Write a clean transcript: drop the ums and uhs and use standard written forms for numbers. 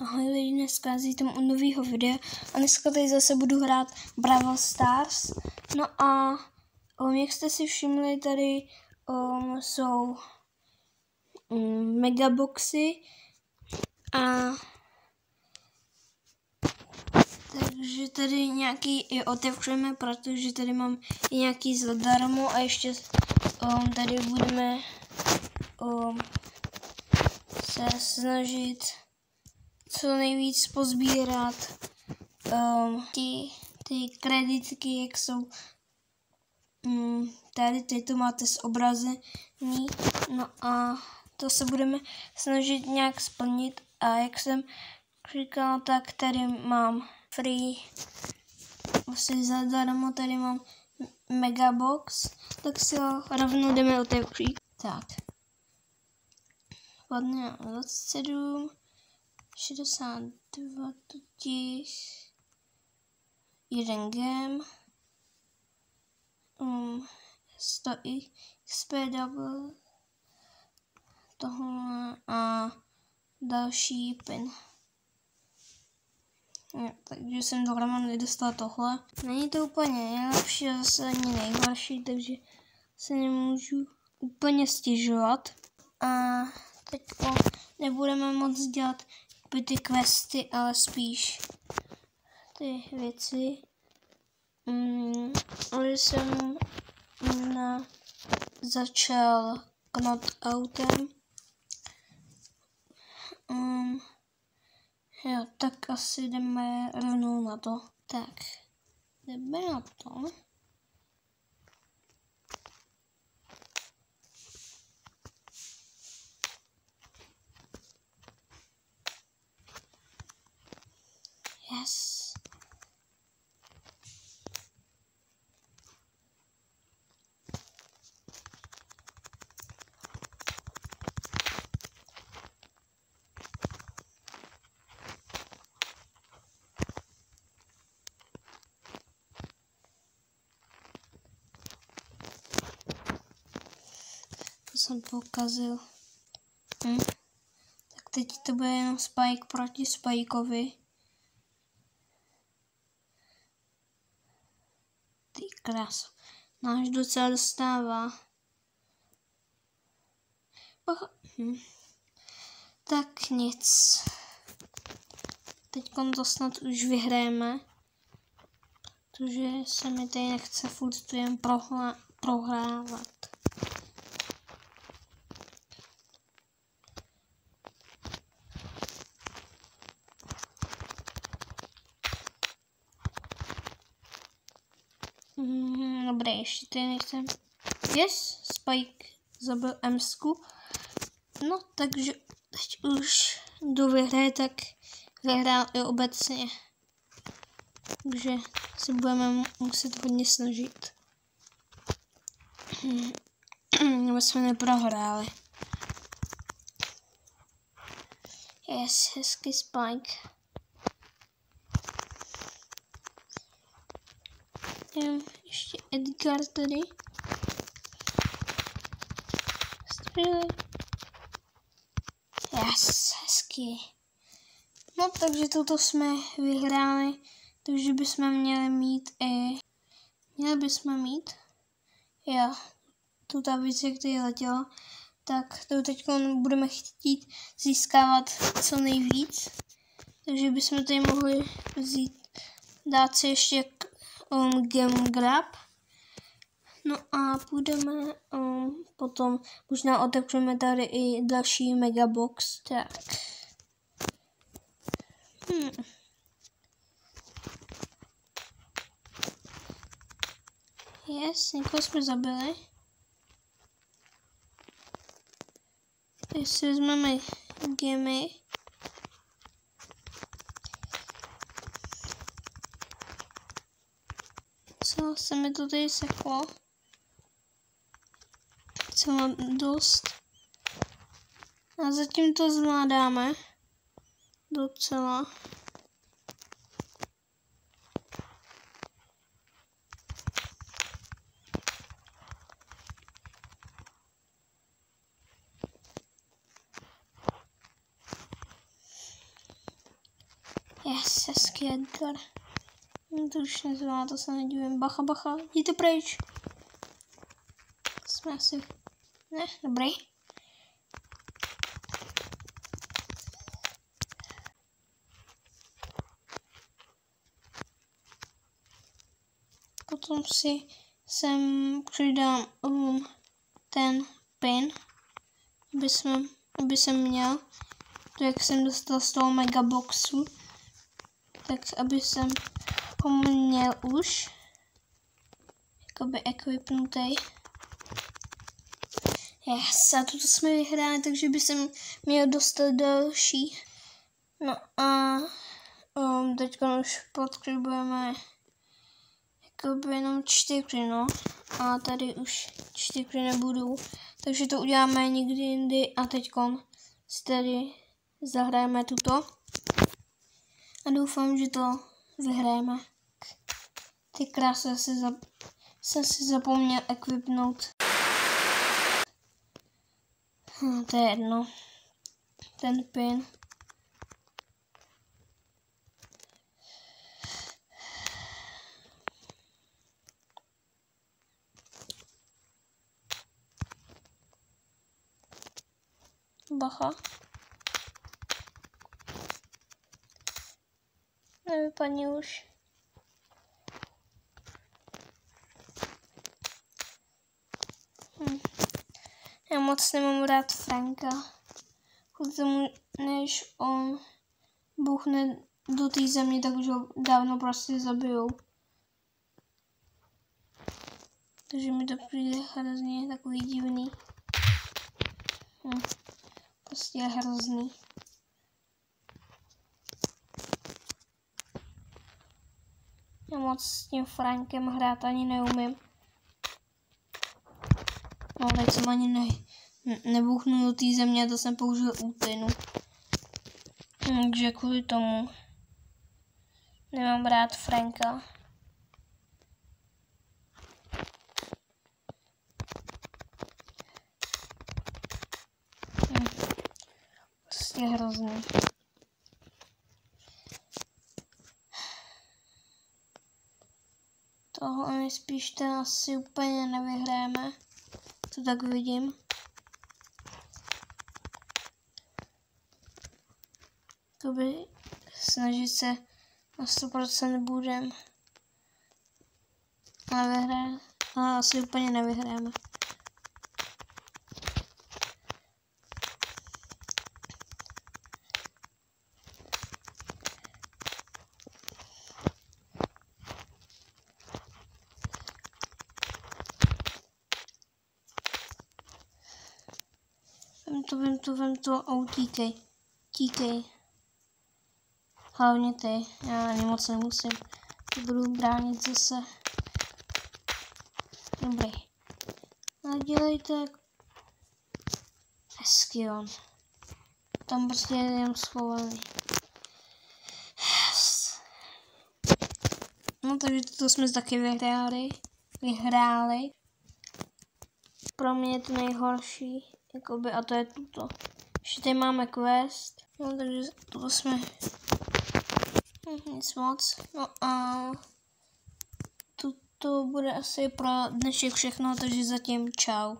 Ahoj lidi, dneska vítám u nového videa a dneska tady zase budu hrát Brawl Stars. No a jak jste si všimli, tady jsou megaboxy a takže tady nějaký i otevřeme, protože tady mám i nějaký zadarmo a ještě tady budeme se snažit co nejvíc pozbírat ty kreditky, jak jsou tady to máte zobrazený, no a to se budeme snažit nějak splnit a jak jsem říkal, tak tady mám free, asi zadarmo tady mám megabox, tak si ho rovnou jdeme otevřít. Tak. Padne 27, 62 totiž, 1 gem, 100 XP double, tohle a další pin. Takže jsem dohromady nedostal tohle. Není to úplně nejlepší, ale zase ani nejhorší, takže se nemůžu úplně stěžovat. A teď nebudeme moc dělat ty questy, ale spíš ty věci. Ale jsem začal knockoutem. Jo, tak asi jdeme rovnou na to. Tak, jdeme na to. Yes. To jsem pokazil. Tak teď to bude jenom Spike proti Spikeovi. Ty krásu. Náš docela dostává. Tak nic. Teď to snad už vyhráme. Protože se mi tady nechce furt tu jen prohrávat. Dobré, ještě tady nechcem. Yes, Spike zabil Emsku. No, takže teď už kdo vyhraje, tak vyhrál i obecně. Takže se budeme muset hodně snažit. Nebo jsme neprohráli. Yes, hezký Spike. Ještě Edgar tady. Střílej. Yes, hezký. No, takže toto jsme vyhráli. Takže bychom měli mít jo, tu tablici, která letěla, tak to teď budeme chtít získávat co nejvíc. Takže bychom tady mohli dát si ještě gem grab. No a půjdeme potom, možná otevřeme tady i další megabox. Tak. Yes, někoho jsme zabili. Teď si vezmeme gemy. Co se mi to tady seklo? Celá dost. A zatím to zvládáme. Docela. Yes, hezký Edgar. To už nezvládá, to se nedivím. Bacha, bacha, jděte pryč. Jsme asi... Ne, dobrý. Potom si sem přidám ten pin, aby jsem měl, to jak jsem dostal z toho megaboxu, tak aby jsem ho měl už jakoby equipnutý. Yes, a tuto jsme vyhráli, takže by jsem měl dostat další. No a teď už potřebujeme jakoby jenom 4, no. A tady už 4 nebudou. Takže to uděláme někdy jindy a teď si tady zahrajeme tuto. A doufám, že to vyhrajeme. Ty krásy jsem si zapomněl equipnout. To je jedno. Ten pin. Bacha. Nevypadni už. Já moc nemám rád Franka. Kvůli tomu, než on bouchne do té země, tak už ho dávno prostě zabijou. Takže mi to přijde hrozně takový divný. Prostě je hrozný. Já moc s tím Frankem hrát ani neumím. No, teď jsem ani nebouchnul do té země, to jsem použil útynu. Takže kvůli tomu nemám rád Franka. Prostě hrozný. Toho nejspíš ten asi úplně nevyhráme. To tak vidím. Jakoby snažit se na 100% budem. Ale asi úplně nevyhráme. Vem to a utíkej. Tíkej. Hlavně ty. Já ani moc nemusím. Ty budu bránit zase. Dobrý. A dělejte hezky on. Tam prostě je jen schovaný. Yes. No takže toto jsme taky vyhráli. Pro mě je to nejhorší. Jakoby, a to je tuto. Ještě tady máme quest. No takže toto jsme... Nic moc. No a... To bude asi pro dnešek všechno, takže zatím čau.